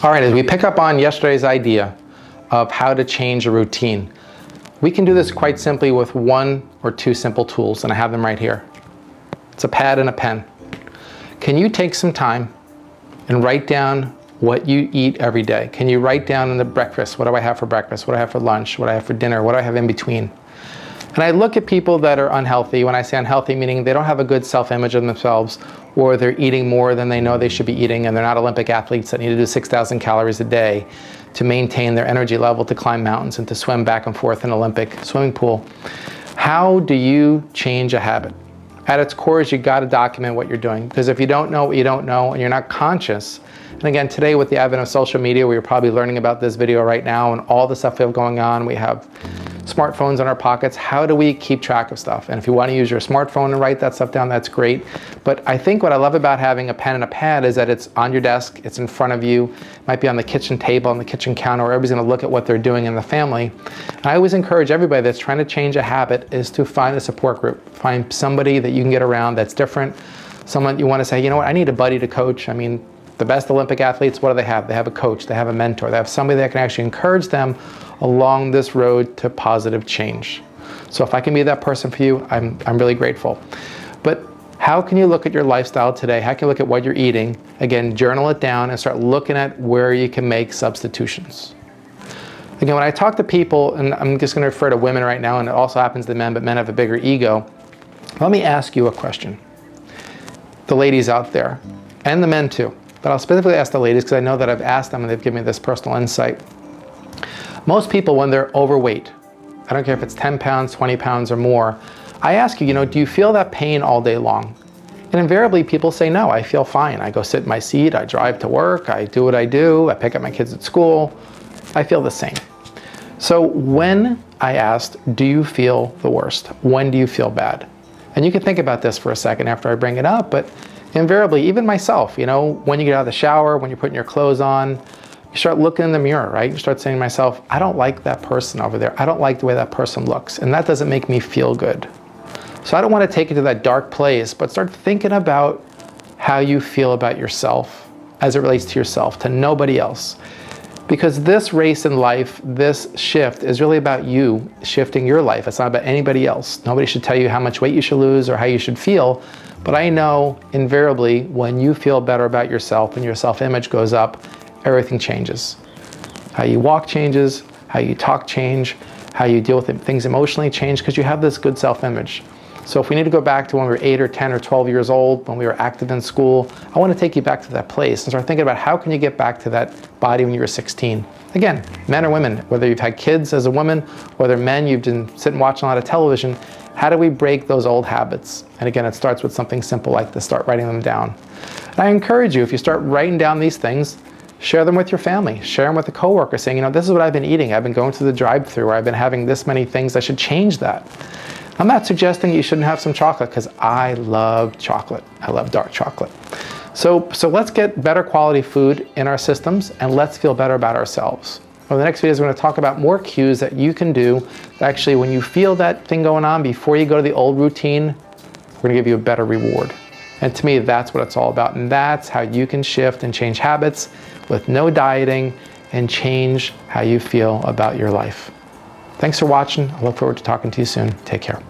All right, as we pick up on yesterday's idea of how to change a routine, we can do this quite simply with one or two simple tools, and I have them right here. It's a pad and a pen. Can you take some time and write down what you eat every day? Can you write down in the breakfast, what do I have for breakfast? What do I have for lunch? What do I have for dinner? What do I have in between? And I look at people that are unhealthy. When I say unhealthy, meaning they don't have a good self-image of themselves, or they're eating more than they know they should be eating, and they're not Olympic athletes that need to do 6,000 calories a day to maintain their energy level to climb mountains and to swim back and forth in an Olympic swimming pool. How do you change a habit? At its core is you got to document what you're doing, because if you don't know what you don't know and you're not conscious, and again, today with the advent of social media, we're probably learning about this video right now and all the stuff we have going on. We have smartphones in our pockets. How do we keep track of stuff? And if you want to use your smartphone and write that stuff down, that's great. But I think what I love about having a pen and a pad is that it's on your desk, it's in front of you, it might be on the kitchen table, on the kitchen counter, where everybody's going to look at what they're doing in the family. And I always encourage everybody that's trying to change a habit is to find a support group. Find somebody that you can get around that's different. Someone you want to say, you know what, I need a buddy to coach. I mean, the best Olympic athletes, what do they have? They have a coach, they have a mentor, they have somebody that can actually encourage them along this road to positive change. So if I can be that person for you, I'm really grateful. But how can you look at your lifestyle today? How can you look at what you're eating? Again, journal it down and start looking at where you can make substitutions. Again, when I talk to people, and I'm just going to refer to women right now, and it also happens to men, but men have a bigger ego. Let me ask you a question. The ladies out there, and the men too, but I'll specifically ask the ladies because I know that I've asked them and they've given me this personal insight. Most people, when they're overweight, I don't care if it's 10 pounds, 20 pounds or more, I ask you, do you feel that pain all day long? And invariably people say, no, I feel fine. I go sit in my seat, I drive to work, I do what I do, I pick up my kids at school, I feel the same. So when I asked, do you feel the worst? When do you feel bad? And you can think about this for a second after I bring it up, but invariably, even myself, when you get out of the shower, when you're putting your clothes on, you start looking in the mirror, right? You start saying to myself, I don't like that person over there. I don't like the way that person looks. And that doesn't make me feel good. So I don't want to take you to that dark place, but start thinking about how you feel about yourself as it relates to yourself, to nobody else. Because this race in life, this shift is really about you shifting your life. It's not about anybody else. Nobody should tell you how much weight you should lose or how you should feel. But I know invariably when you feel better about yourself and your self-image goes up, everything changes. How you walk changes, how you talk change, how you deal with things emotionally change because you have this good self-image. So if we need to go back to when we were 8 or 10 or 12 years old, when we were active in school, I want to take you back to that place and start thinking about how can you get back to that body when you were 16. Again, men or women, whether you've had kids as a woman, whether men, you've been sitting watching a lot of television, how do we break those old habits? And again, it starts with something simple like this, start writing them down. And I encourage you, if you start writing down these things, share them with your family, share them with a coworker saying, this is what I've been eating. I've been going through the drive-thru, or I've been having this many things. I should change that. I'm not suggesting you shouldn't have some chocolate because I love chocolate. I love dark chocolate. So let's get better quality food in our systems and let's feel better about ourselves. Over the next videos, we're going to talk about more cues that you can do. Actually, when you feel that thing going on before you go to the old routine, we're going to give you a better reward. And to me, that's what it's all about. And that's how you can shift and change habits with no dieting and change how you feel about your life. Thanks for watching. I look forward to talking to you soon. Take care.